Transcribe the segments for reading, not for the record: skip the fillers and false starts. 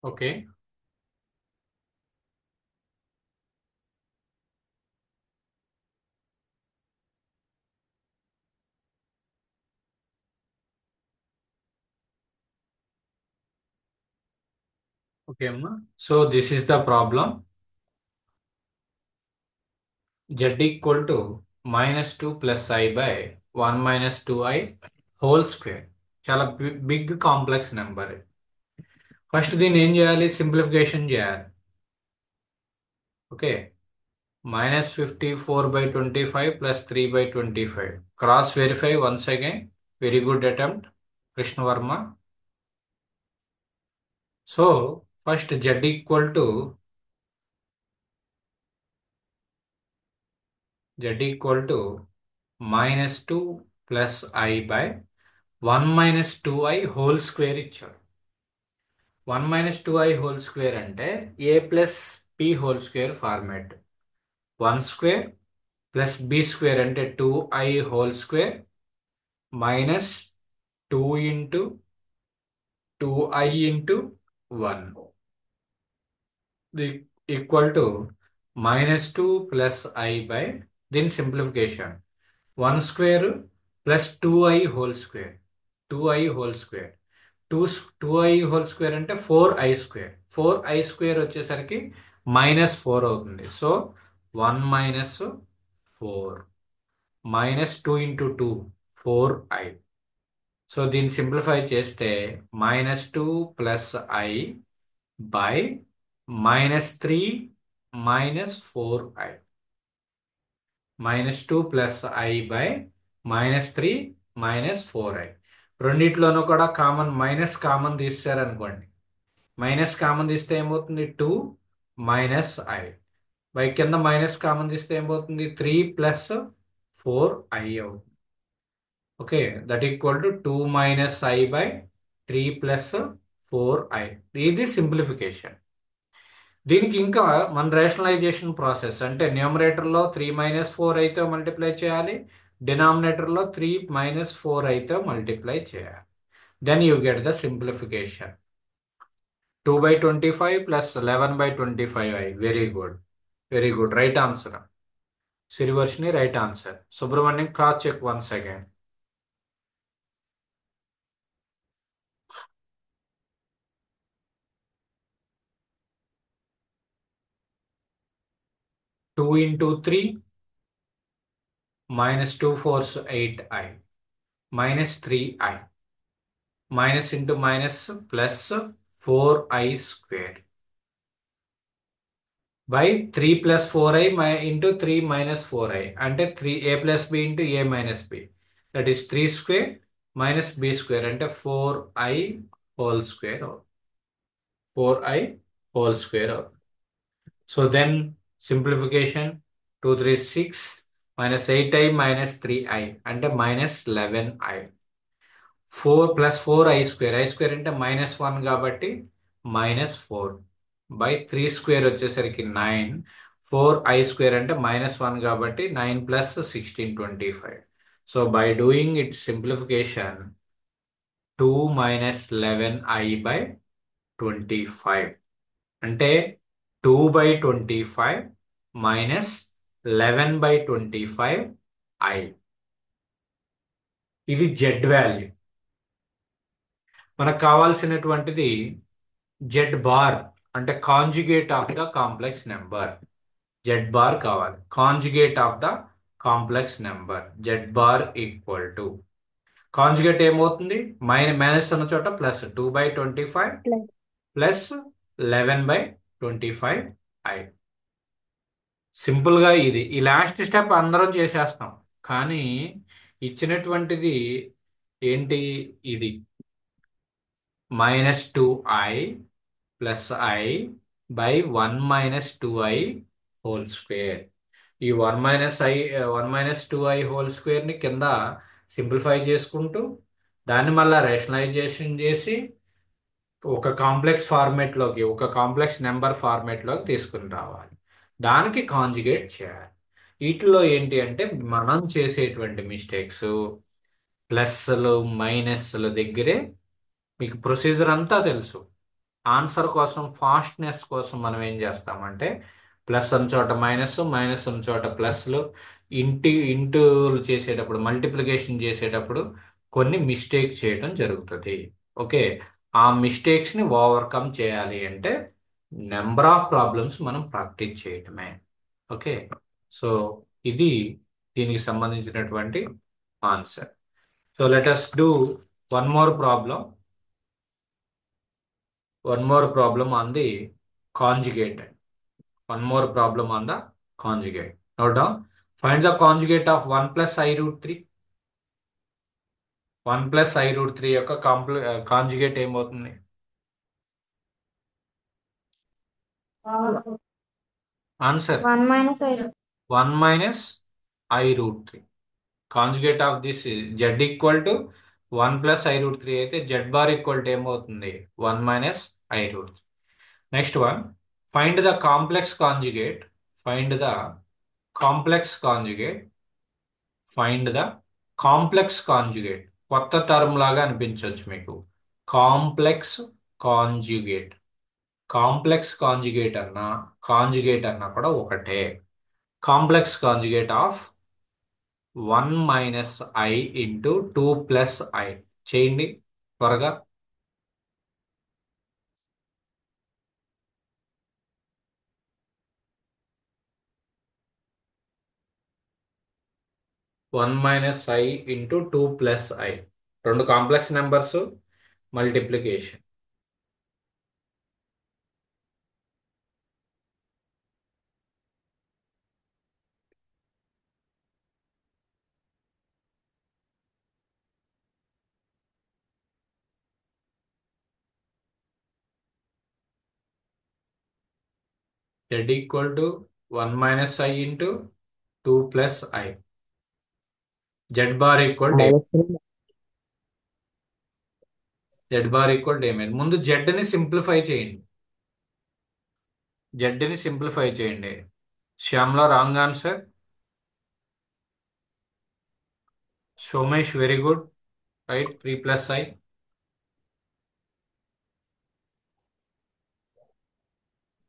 Okay. Okay అమ్మా. So this is the problem. Z equal to -2 plus I by 1 -2i whole square. చాలా big complex number. First దీన్ని ఏం చేయాలి? Simplification చేయాలి. Okay. -54/25 plus 3/25. Cross verify once again. Very good attempt Krishnavarma. So first Z equal to -2 plus I by 1 -2i whole square ఇచ్చాడు. 1 - 2i whole square అంటే A plus B whole square format. 1 square plus B square అంటే 2i whole square minus 2 into 2i into 1 equal to -2 plus I by దీని simplification 1 square plus 2i whole square. 2i whole square two I whole square అంటే 4i square. 4i square వచ్చేసరికి -4 అవుతుంది. So 1 - 4 -2 into 2 4i. So దీన్ని simplify చేస్తే -2 plus I by -3 -4i. -2 plus I by -3 -4i. రెండిట్లోనూ కూడా common తీస్తారనుకోండి. Minus common తీస్తే ఏమవుతుంది? 2 -i. By కింద మైనస్ కామన్ తీస్తే ఏమవుతుంది? 3 ప్లస్ 4i అవుతుంది. Okay. That equal to 2 - i by 3 plus 4i. ఇది సింప్లిఫికేషన్. దీనికి ఇంకా మన రేషనలైజేషన్ ప్రాసెస్ అంటే న్యూమరేటర్లో 3 - 4 అయితే మల్టిప్లై చేయాలి, డినామినేటర్లో 3 - 4 అయితే మల్టిప్లై చేయాలి. Then you get the simplification. 2/25 plus 11/25i. Very good, very good. Right answer. Sirivarshini right answer. Subrahmanyam cross check once again. 2 into 3 -2 4s 8i -3i minus into minus plus 4i square by 3 plus 4i into 3 -4i అంటే 3a plus B into a minus B. That is 3 square minus B square అంటే 4i whole square. 4i whole square. So then simplification 2 3 6 -8i -3i అంటే -11i. 4 plus 4i square. i square అంటే -1 కాబట్టి -4 by 3 square వచ్చేసరికి 9. 4i square అంటే -1 కాబట్టి 9 plus 16 25. So by doing it simplification 2 -11i by 25 అంటే 2/25 -11/25i. ఇది Z value. మనకు కావాల్సినటువంటిది జెడ్ బార్ అంటే conjugate of the complex number. Z bar కావాలి. Conjugate of the complex number Z bar equal to conjugate ఏమవుతుంది? Minus ఉన్న చోట plus 2/25 plus 11/25i. Simple గా ఇది ఈ లాస్ట్ స్టెప్ అందరం చేసేస్తాం, కానీ ఇచ్చినటువంటిది ఏంటి? ఇది -2i plus I by 1 -2i whole square. ఈ 1 - 2i హోల్ స్క్వేర్ ని కింద సింప్లిఫై చేసుకుంటూ దాన్ని మళ్ళా రేషనలైజేషన్ చేసి ఒక కాంప్లెక్స్ నెంబర్ ఫార్మేట్ లోకి తీసుకుని రావాలి. దానికి కాంజుగేట్ చేయాలి. వీటిలో ఏంటి అంటే మనం చేసేటువంటి మిస్టేక్స్ ప్లస్లు మైనస్ల దగ్గరే మీకు ప్రొసీజర్ అంతా తెలుసు. ఆన్సర్ కోసం ఫాస్ట్నెస్ కోసం మనం ఏం చేస్తామంటే ప్లస్ ఉన్న చోట మైనస్, మైనస్ ఉన్న చోట ప్లస్లు, ఇంటూలు చేసేటప్పుడు, మల్టిప్లికేషన్ చేసేటప్పుడు కొన్ని మిస్టేక్ చేయడం జరుగుతుంది. ఓకే, ఆ మిస్టేక్స్ని ఓవర్కమ్ చేయాలి అంటే నెంబర్ ఆఫ్ ప్రాబ్లమ్స్ మనం ప్రాక్టీస్ చేయటమే. ఓకే, సో ఇది దీనికి సంబంధించినటువంటి answer. So let us do one more problem. One more problem on the conjugate. One more problem on the conjugate. Note down. Find the conjugate of 1 plus I root 3. 1 plus I root 3 యొక్క conjugate ఏమవుతుంది? Answer 1 minus I. 1 minus I root 3. Conjugate of this z equal to 1 plus I root 3 అయితే z bar equal to ఏమవుతుంది? 1 minus I root 3. Next one, find the complex conjugate. Find the complex conjugate. Find the complex conjugate. కొత్త term లాగా అనిపించవచ్చు మీకు. Complex conjugate. Complex conjugate అన్నా conjugate అన్నా కూడా ఒకటే. Complex conjugate of 1 minus I into 2 plus I. చేయండి త్వరగా. 1 minus I into 2 plus I. రెండు complex numbers multiplication. Z equal to 1 minus I into 2 plus I. Z bar equal to Z bar equal to ఏమైంది? ముందు జెడ్ని simplify చేయండి. జెడ్ని simplify చేయండి. Shyamala wrong answer. Somesh very good. Right, 3 plus I.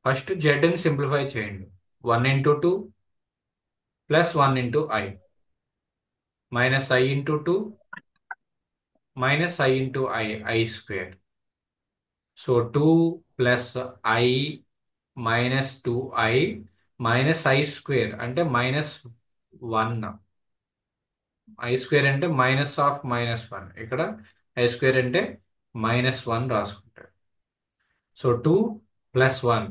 First జెడ్ని simplify చేయండి. 1 into 2 plus 1 into I minus I into 2 minus I into I square. So 2 plus I minus 2i minus I square అంటే minus 1. I square అంటే minus of minus 1. ఇక్కడ I square అంటే minus 1 రాసుకుంటాడు. So 2 plus 1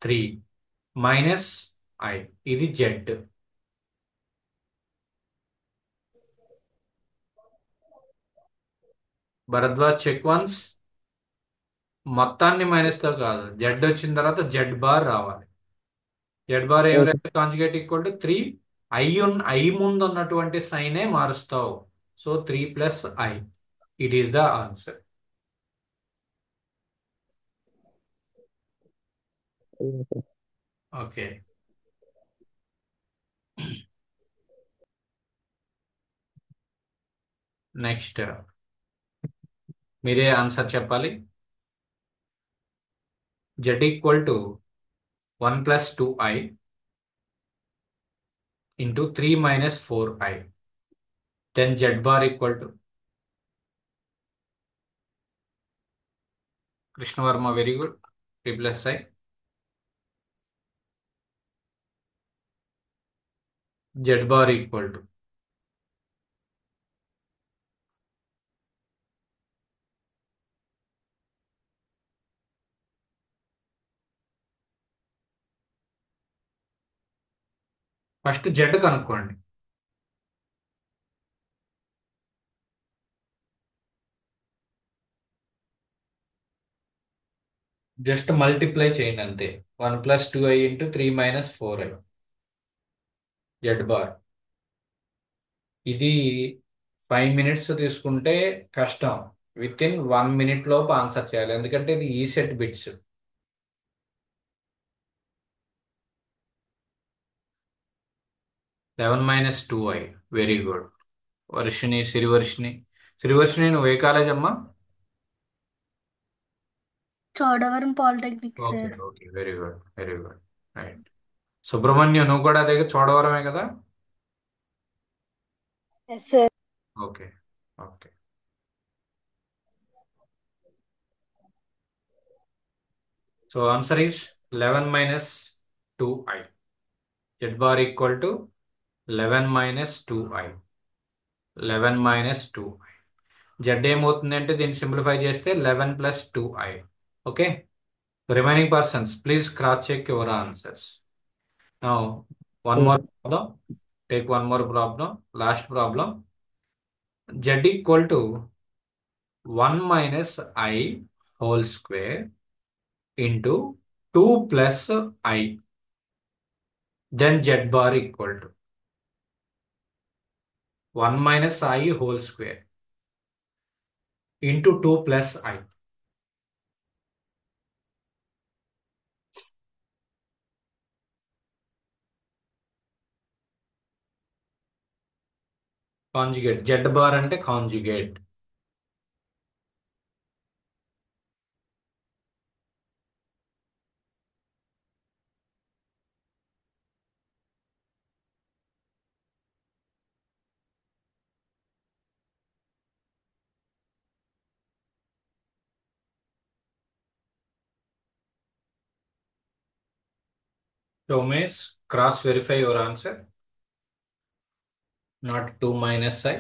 3 minus I. ఇది Z. Bharadwaj check once. మొత్తాన్ని minus తో కాదు, Z వచ్చిన తర్వాత జెడ్ బార్ రావాలి. జెడ్ బార్ ఏం కాంజుగేట్ ఈక్వల్ టు 3. ఐ ముందు ఉన్నటువంటి సైనే మారుస్తావు. So 3 plus I. It is the answer. Okay, next మీరే ఆన్సర్ చెప్పాలి. Z equal to 1 plus 2i into 3 minus 4i. Then Z bar equal to Krishnavarma very good. 3 plus I. Z bar equal to first Z కనుక్కోండి. Just multiply చేయండి అంతే. 1 plus 2i into 3 minus 4i. Z bar. ఇది 5 minutes తీసుకుంటే కష్టం. Within 1 minute లోపు answer చేయాలి, ఎందుకంటే ఇది ఈ set bits. 11 minus 2i. Very good. Varshini, Sirivarshini. Sirivarshini నువ్వు ఏ కాలేజ్ అమ్మా? Chodavaram polytechnic okay sir. Okay, very good very good. Right. Subrahmanyam, నువ్వు కూడా అదే చోడవరమే కదా? Yes sir. Okay okay. So answer is 11 minus 2i. Z bar equal to 11 minus 2i. 11 minus 2i. Z ఏమవుతుంది అంటే దీన్ని సింప్లిఫై చేస్తే 11 plus 2i. Okay. Remaining persons please cross check your answers. Now one more problem. Take one more problem. Last problem. Z equal to 1 minus I whole square into 2 plus i. Then Z bar equal to 1 minus I whole square into 2 plus i. Conjugate. Z bar అంటే conjugate. So may cross verify your answer. Not 2 minus I.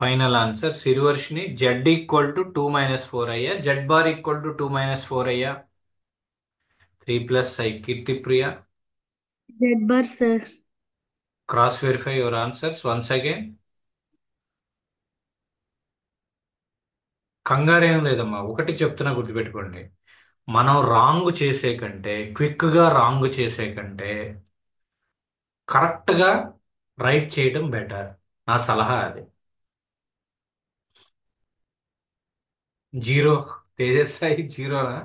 Final answer. Sirivarshini, Z equal to 2 minus 4i. Z bar equal to 2 minus 4i. 3 plus I. Kirtipriya. Z bar sir. Cross verify your answers once again. కంగారేం లేదమ్మా, ఒకటి చెప్తున్నా గుర్తుపెట్టుకోండి. మనం wrong చేసే కంటే, క్విక్గా wrong చేసే కంటే కరెక్ట్గా రైట్ చేయడం బెటర్. నా సలహా అది. జీరో. తేజస్సాయి జీరోనా?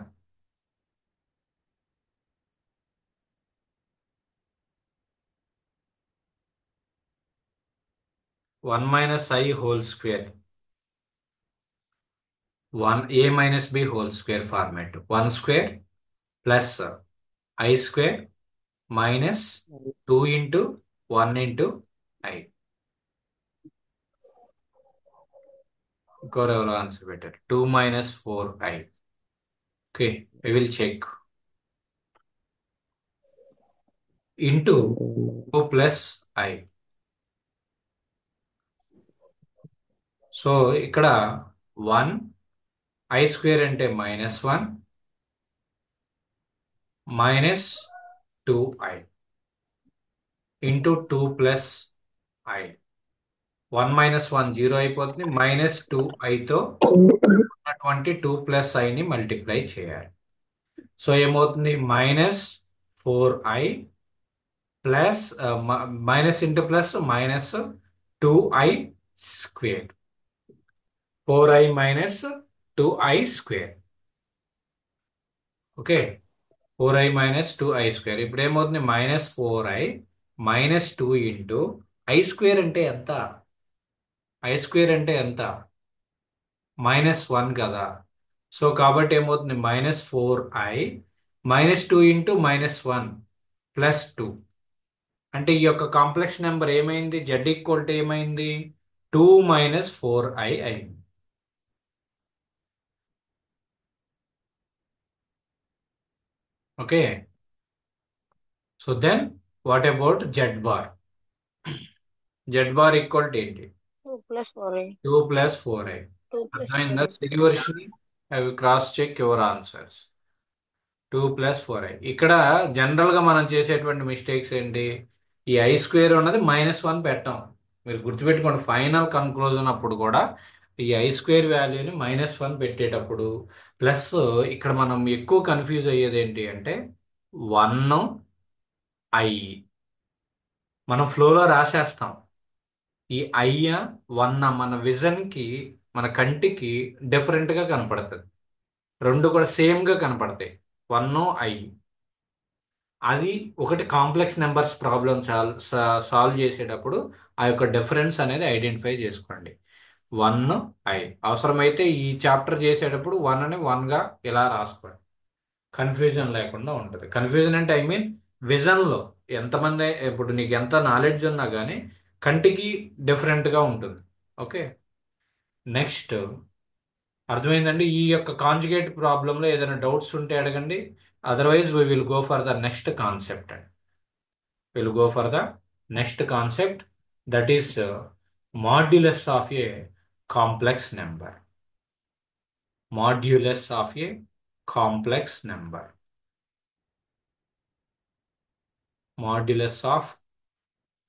1 minus I whole square. 1 A minus B whole square format. 1 square plus I square minus 2 into 1 into I. ఇంకోరెవరో ఆన్సర్ పెట్టారు. 2 minus 4i. Okay, we will check. Into 2 plus I. So ఇక్కడ 1 I square అంటే -1 minus 2i into 2 plus I. 1 minus 1 zero అయిపోతుంది. Minus 2iతో ఉన్నటువంటి 2 plus ఐని multiply చేయాలి. So ఏమవుతుంది? -4i plus minus into plus minus 2i square. 4i minus 2i square. Okay, 4i minus 2i square. ఇప్పుడు ఏమవుతుంది? -4i minus 2 into I square అంటే ఎంత? ఐ స్క్వేర్ అంటే ఎంత? -1 కదా. సో కాబట్టి ఏమవుతుంది? -4i minus 2 into -1 plus 2. అంటే ఈ యొక్క కాంప్లెక్స్ నెంబర్ ఏమైంది? జెడ్ ఈక్వల్ టు ఏమైంది? 2 మైనస్ 4i అయింది. Okay. So then what about Z bar? Z bar equal to ఏంటి? 2 + 4i. 2 plus 4i. 2 + 4 అర్థమైందా? శ్రీవర్షిని, అవి cross check your answers. 2 plus 4i. ఇక్కడ జనరల్ గా మనం చేసేటువంటి మిస్టేక్స్ ఏంటి? ఈ ఐ స్క్వేర్ ఉన్నది -1 పెట్టాం. మీరు గుర్తుపెట్టుకోండి, ఫైనల్ కన్క్లూజన్ అప్పుడు కూడా ఈ ఐ స్క్వేర్ వాల్యూని -1 పెట్టేటప్పుడు ప్లస్ ఇక్కడ మనం ఎక్కువ కన్ఫ్యూజ్ అయ్యేది ఏంటి అంటే 1 ఐ. మనం ఫ్లోలో రాసేస్తాం. ఈ అయ్య 1 మన విజన్ కి, మన కంటికి డిఫరెంట్ గా కనపడుతుంది. రెండు కూడా సేమ్ గా కనపడతాయి. 1 ఐ. అది ఒకటి కాంప్లెక్స్ నెంబర్స్ ప్రాబ్లం సాల్వ్ చేసేటప్పుడు ఆ యొక్క డిఫరెన్స్ అనేది ఐడెంటిఫై చేసుకోండి. 1 i అవసరమైతే ఈ చాప్టర్ చేసేటప్పుడు 1ని 1గా ఇలా రాసుకోండి, కన్ఫ్యూజన్ లేకుండా ఉంటుంది. కన్ఫ్యూజన్ అంటే ఐ మీన్ విజన్లో ఎంతమంది, ఇప్పుడు నీకు ఎంత నాలెడ్జ్ ఉన్నా కానీ కంటికి డిఫరెంట్గా ఉంటుంది. ఓకే, నెక్స్ట్ అర్థమైందండి. ఈ యొక్క కాంజుగేట్ ప్రాబ్లంలో ఏదైనా డౌట్స్ ఉంటే అడగండి. Otherwise we will go for the next concept అండి. Will go for the next concept, that is modulus of a complex number. Modulus of a complex number. Modulus of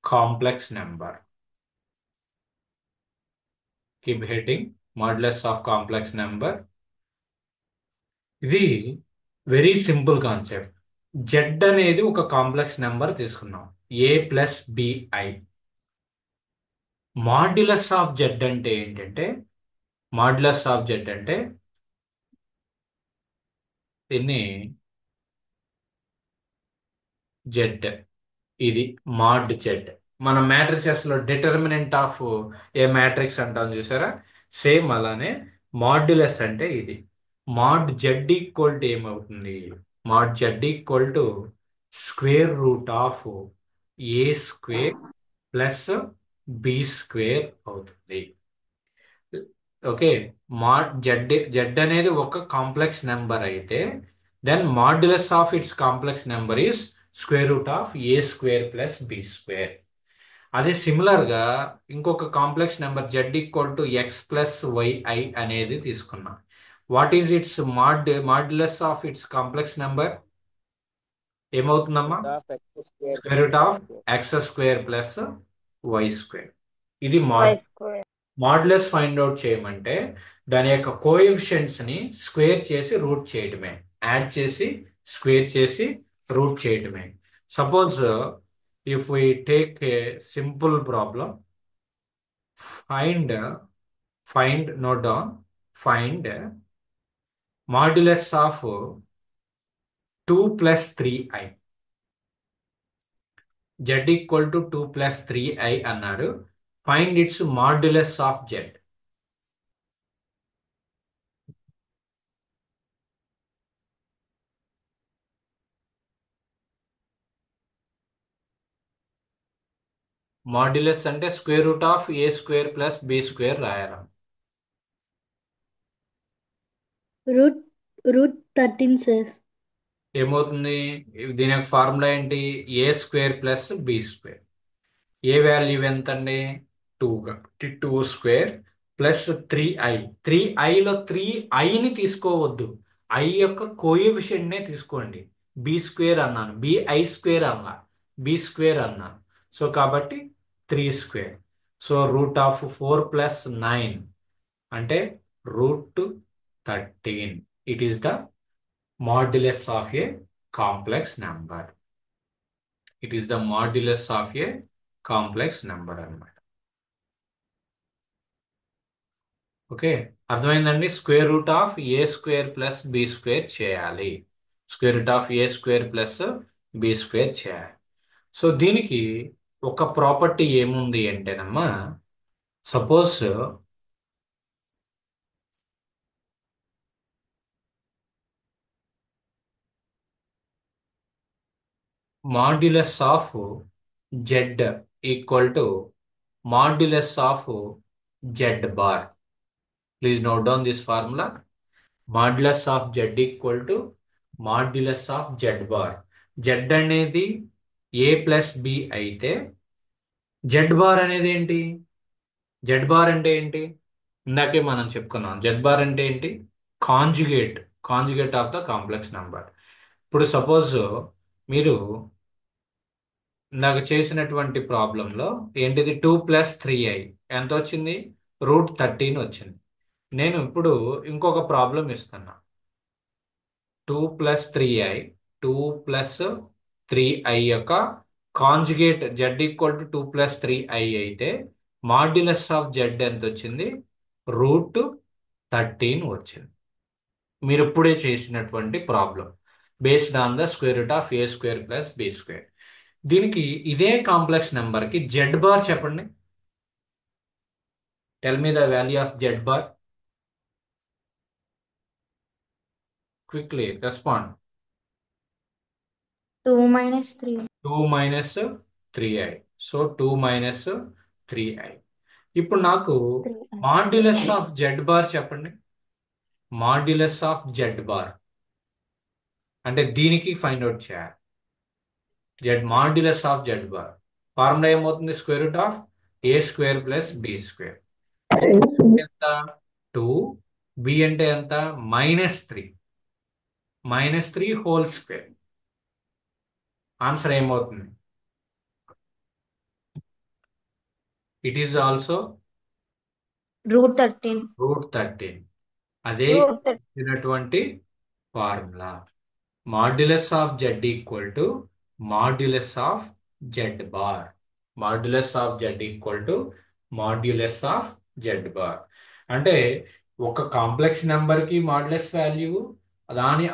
complex number. Keep heading modulus of complex number. ఇది very simple concept. Z అనేది ఒక complex number తీసుకున్నాం, A plus B I. Modulus of Z అంటే ఏంటంటే, modulus of Z అంటే దీన్ని Z, ఇది mod Z. మన మ్యాట్రిసెస్ లో డిటర్మినెంట్ ఆఫ్ ఏ మ్యాట్రిక్స్ అంటాం చూసారా, సేమ్ అలానే మాడ్యులస్ అంటే ఇది. మాడ్ జెడ్ ఈక్వల్ టు ఏమవుతుంది, mod Z equal to square root of A square plus B square అవుతుంది. ఓకే, మాడ్ జెడ్, జెడ్ అనేది ఒక కాంప్లెక్స్ నెంబర్ అయితే then modulus of its complex number is square root of A square plus B square. అదే similar గా ఇంకొక complex number Z equal to X plus Y i అనేది తీసుకున్నాం. What is it's modulus of its complex number ఏమవుతుందమ్మా, of x square square plus root y of square. X square plus Y square. ఇది Y square. Modulus find out చేయమంటే దాని యొక్క coefficients ని square చేసి root చేయడమే, యాడ్ చేసి square చేసి రూట్ చేయడమే. Suppose if we take a simple problem, find find note down, find modulus of 2 plus 3i. Z equal to 2 plus 3i అన్నాడు. Find its modulus of Z. Modulus అంటే square root of A square plus B square రాయాలి. Root root 13, sir. ఏమవుతుంది, దీని యొక్క formula ఏంటి, a square plus B square. A value ఎంత అండి, 2, కాబట్టి 2 స్క్వేర్ ప్లస్ 3i. 3iలో 3iని తీసుకోవద్దు, ఐ యొక్క కోఎఫిషియంట్ నే తీసుకోండి. బి స్క్వేర్ అన్నాను, బిఐ స్క్వేర్ అన్నా, బి స్క్వేర్ అన్నాను. సో కాబట్టి 3 square. So root of 4 plus 9 అంటే root 13. It is the modulus of a complex number. It is the modulus of a complex number అన్నమాట. Okay, అర్థమైందండి. Square root of A square plus B square చేయాలి, square root of A square plus B square చేయాలి. So దీనికి ఒక property ఏముంది అంటేనమ్మా, suppose modulus of Z equal to modulus of Z bar. Please note down this formula. Modulus of Z equal to modulus of Z bar. Z అనేది ఏ plus B అయితే Z bar అనేది ఏంటి, Z bar అంటే ఏంటి, ఇందాకే మనం చెప్పుకున్నాం. Z bar అంటే ఏంటి, conjugate, conjugate of the complex number. ఇప్పుడు సపోజ్ మీరు ఇందాక చేసినటువంటి ప్రాబ్లంలో ఏంటిది, 2 ప్లస్ 3i ఎంత వచ్చింది, రూట్ 13 వచ్చింది. నేను ఇప్పుడు ఇంకొక ప్రాబ్లం ఇస్తున్నా, 2 ప్లస్ 3i, 2 ప్లస్ 3i యొక్క conjugate Z equal to 2 plus 3i అయితే మాడ్యులస్ ఆఫ్ జెడ్ ఎంత వచ్చింది, రూట్ 13 వచ్చింది. మీరు ఇప్పుడే చేసినటువంటి problem. Based on the square root of A square plus B square. దీనికి ఇదే కాంప్లెక్స్ నెంబర్కి జెడ్ బార్ చెప్పండి. Tell me the value of Z bar. Quickly respond. 2 minus 3. 2 minus 3i. So 2 minus 3i. ఇప్పుడు నాకు 3i. Modulus of Z bar చెప్పండి. Modulus of Z bar అంటే దీనికి find out చేయాలి. Z modulus of Z bar formula ఏమవుతుంది? Square root of A square plus B square. ఎంత? 2. B అంటే ఎంత? -3. -3 హోల్ స్క్వేర్. ఆన్సర్ ఏమవుతుంది? It is also Root 13. √13. అదే Root ఇచ్చినటువంటి formula. Modulus of Z equal to modulus of Z bar. Modulus of Z equal to modulus of Z bar అంటే ఒక complex నెంబర్కి modulus value,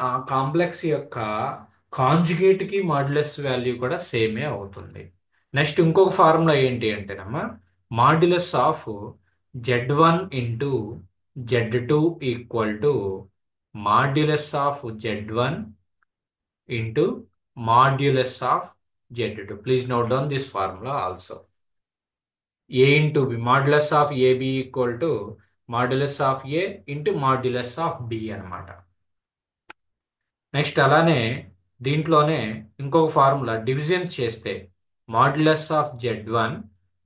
ఆ complex యొక్క కాంజుగేట్కి modulus value కూడా సేమే అవుతుంది. నెక్స్ట్ ఇంకొక ఫార్ములా ఏంటి అంటేనమ్మా, modulus of Z1 into Z2 equal to modulus of Z1 into modulus of Z2. Please note down this formula also. A into B, modulus of AB equal to modulus of A into modulus of B అన్నమాట. Next అలానే దీంట్లోనే ఇంకొక formula division చేస్తే modulus of Z1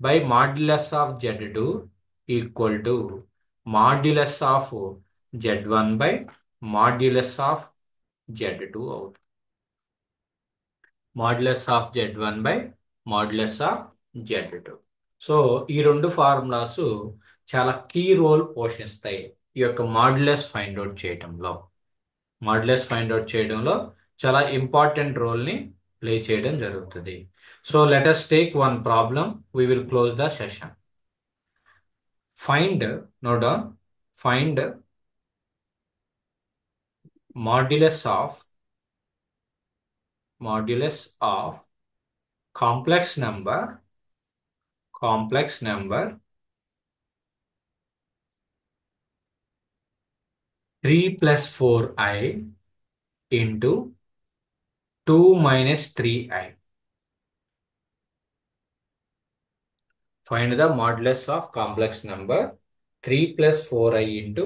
by modulus of Z2 equal to modulus of Z1 by modulus of Z2 అవుతుంది. Modulus of Z1 by modulus of Z2. So ఈ రెండు formulas చాలా key role పోషిస్తాయి ఈ యొక్క మాడ్యులస్ ఫైండ్ అవుట్ చేయడంలో. Modulus find out చేయడంలో చాలా ఇంపార్టెంట్ రోల్ని ప్లే చేయడం జరుగుతుంది. So let us take one problem. We will close the session. Find, note down, find modulus of complex number 3 plus 4i into 2 minus 3i. Find the modulus of complex number 3 plus 4i into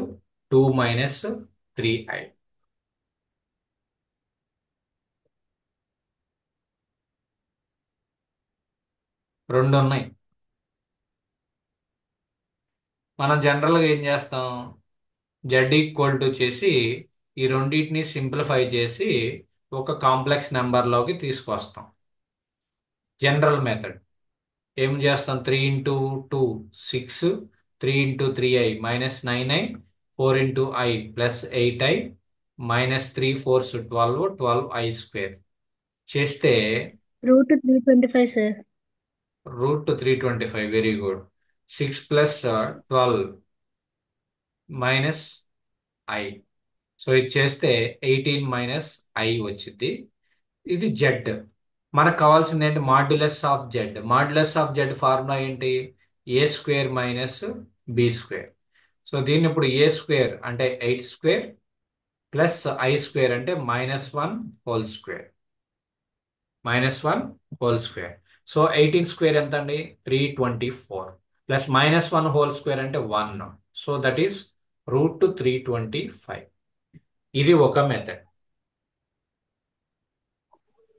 2 minus 3i. రెండు ఉన్నాయి. మనం జనరల్గా ఏం చేస్తాం? Z equal to చేసి ఈ రెండింటిని simplify చేసి ఒక కాంప్లెక్స్ నెంబర్లోకి తీసుకొస్తాం. జనరల్ మెథడ్ ఏం చేస్తాం? 3 into 2 6, 3 into 3i -9i, 4 into i plus 8i, -3 4s 12, 12i square చేస్తే Root 325, sir. √325. Very good. 6 plus 12 minus i. So ఇది చేస్తే 18 మైనస్ i వచ్చింది. ఇది జెడ్. మనకు కావాల్సింది ఏంటి? Modulus of Z. Modulus of Z formula ఏంటి? A square minus B square. So దీన్ని ఇప్పుడు ఏ స్క్వేర్ అంటే 8 స్క్వేర్ ప్లస్ i స్క్వేర్ అంటే -1 whole square. -1 whole square. So 18 square ఎంత అండి? 324 ప్లస్ -1 హోల్ స్క్వేర్ అంటే 1. So that is √325. ఇది ఒక మెథడ్.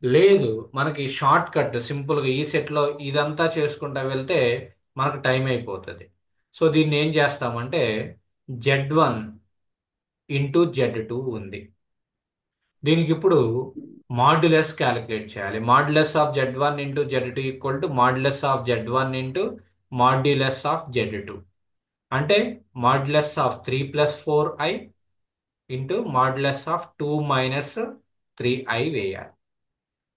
లేదు మనకి షార్ట్ కట్ సింపుల్గా ఈ సెట్లో ఇదంతా చేసుకుంటా వెళ్తే మనకు టైం అయిపోతుంది. సో దీన్ని ఏం చేస్తామంటే Z1 ఇంటూ Z2 ఉంది. దీనికి ఇప్పుడు మాడ్యులస్ క్యాలిక్యులేట్ చేయాలి. Modulus of Z1 into Z2 equal to modulus of Z1 into modulus of Z2 అంటే modulus of 3 plus 4i into modulus of 2 minus 3i వేయాలి.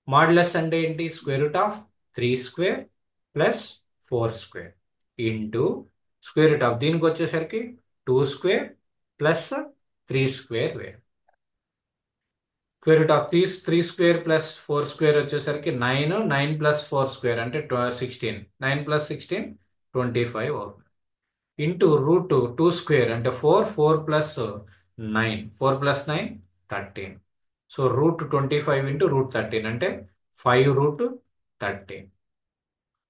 మాడ్యులస్ అంటే ఏంటి? Square root of 3 square plus 4 square into square root of దీనికి వచ్చేసరికి 2 square plus 3 square వేయాలి. Square root of తీస్ 3 square plus 4 square వచ్చేసరికి 9, 9 plus 4 square అంటే 16, 9 plus 16 25 అవుతుంది. ఇంటూ రూట్ 2 స్క్వేర్ అంటే 4, 4 plus 9, 4 plus 9 13. So root 25 into root 13 అంటే 5 root 13,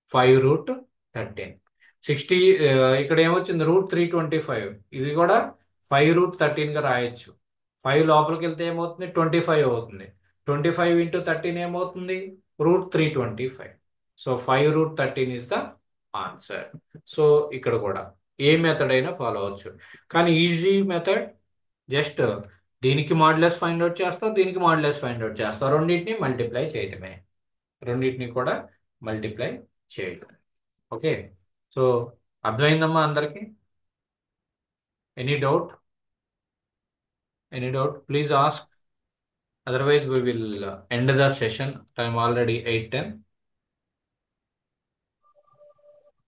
5 root 13. 60 ఇక్కడ ఏమొచ్చింది రూట్ 325, ఇది కూడా 5 రూట్ 13గా రాయొచ్చు. 5 లోపలికి వెళ్తే ఏమవుతుంది 25 అవుతుంది. 25 ఇంటూ 13 ఏమవుతుంది root 325. So 5 root 13 is the answer. So ఇక్కడ కూడా ఏ మెథడ్ అయినా ఫాలో అవ్వచ్చు, కానీ ఈజీ మెథడ్ జస్ట్ దీనికి మాడ్యులస్ ఫైండ్ అవుట్ చేస్తావు, దీనికి మాడ్యులస్ ఫైండ్ అవుట్ చేస్తావు, రెండింటిని మల్టిప్లై చేయటమే, రెండింటిని కూడా మల్టిప్లై చేయటం. ఓకే, సో అర్థమైందమ్మా అందరికి? Any doubt? Any doubt please ask, otherwise we will end the session. Time already 8:10.